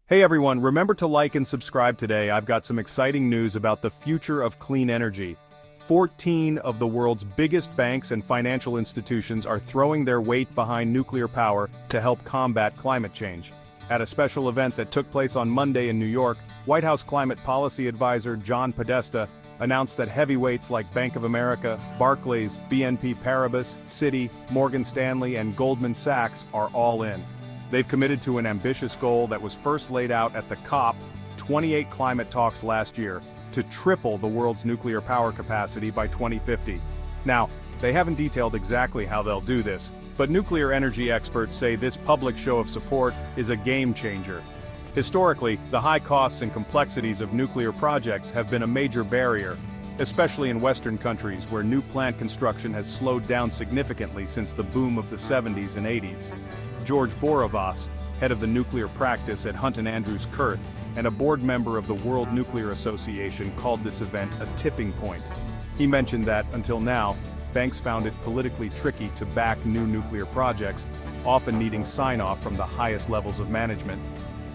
Hey everyone, remember to like and subscribe today. I've got some exciting news about the future of clean energy. 14 of the world's biggest banks and financial institutions are throwing their weight behind nuclear power to help combat climate change. At a special event that took place on Monday in New York, White House climate policy advisor John Podesta announced that heavyweights like Bank of America, Barclays, BNP Paribas, Citi, Morgan Stanley, and Goldman Sachs are all in. They've committed to an ambitious goal that was first laid out at the COP28 climate talks last year to triple the world's nuclear power capacity by 2050. Now, they haven't detailed exactly how they'll do this, but nuclear energy experts say this public show of support is a game changer. Historically, the high costs and complexities of nuclear projects have been a major barrier, especially in Western countries where new plant construction has slowed down significantly since the boom of the 70s and 80s. George Borovas, head of the nuclear practice at Hunt & Andrews Kurth, and a board member of the World Nuclear Association called this event a tipping point. He mentioned that, until now, banks found it politically tricky to back new nuclear projects, often needing sign-off from the highest levels of management.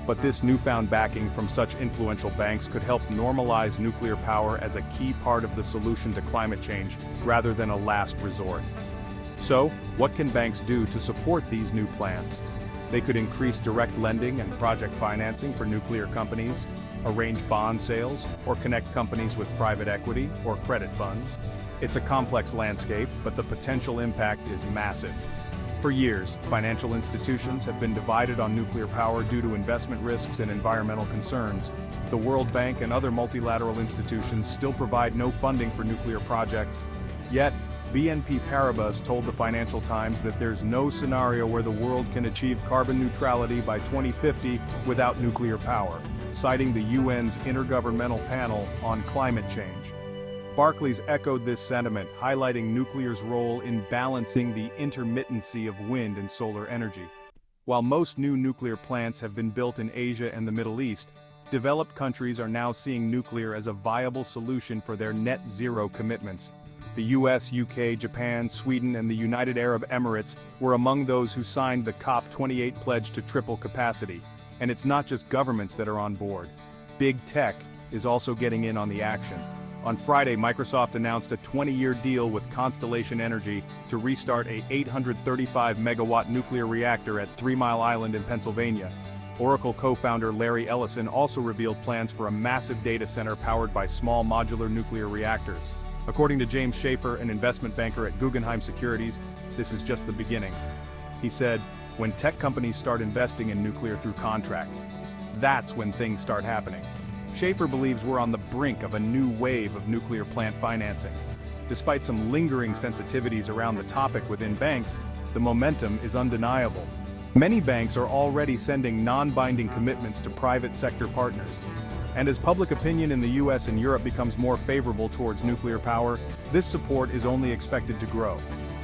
But this newfound backing from such influential banks could help normalize nuclear power as a key part of the solution to climate change, rather than a last resort. So, what can banks do to support these new plans? They could increase direct lending and project financing for nuclear companies, arrange bond sales, or connect companies with private equity or credit funds. It's a complex landscape, but the potential impact is massive. For years, financial institutions have been divided on nuclear power due to investment risks and environmental concerns. The World Bank and other multilateral institutions still provide no funding for nuclear projects. Yet, BNP Paribas told the Financial Times that there's no scenario where the world can achieve carbon neutrality by 2050 without nuclear power, citing the UN's Intergovernmental Panel on Climate Change. Barclays echoed this sentiment, highlighting nuclear's role in balancing the intermittency of wind and solar energy. While most new nuclear plants have been built in Asia and the Middle East, developed countries are now seeing nuclear as a viable solution for their net zero commitments. The US, UK, Japan, Sweden, and the United Arab Emirates were among those who signed the COP28 pledge to triple capacity. And it's not just governments that are on board. Big tech is also getting in on the action. On Friday, Microsoft announced a 20-year deal with Constellation Energy to restart a 835-megawatt nuclear reactor at 3 Mile Island in Pennsylvania. Oracle co-founder Larry Ellison also revealed plans for a massive data center powered by small modular nuclear reactors. According to James Schaefer, an investment banker at Guggenheim Securities, this is just the beginning. He said, "When tech companies start investing in nuclear through contracts, that's when things start happening." Schaefer believes we're on the brink of a new wave of nuclear plant financing. Despite some lingering sensitivities around the topic within banks, the momentum is undeniable. Many banks are already sending non-binding commitments to private sector partners. And as public opinion in the US and Europe becomes more favorable towards nuclear power, this support is only expected to grow.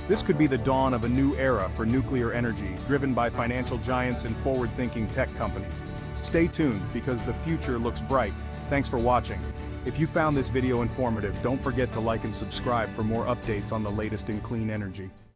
This could be the dawn of a new era for nuclear energy, driven by financial giants and forward-thinking tech companies. Stay tuned, because the future looks bright. Thanks for watching. If you found this video informative, don't forget to like and subscribe for more updates on the latest in clean energy.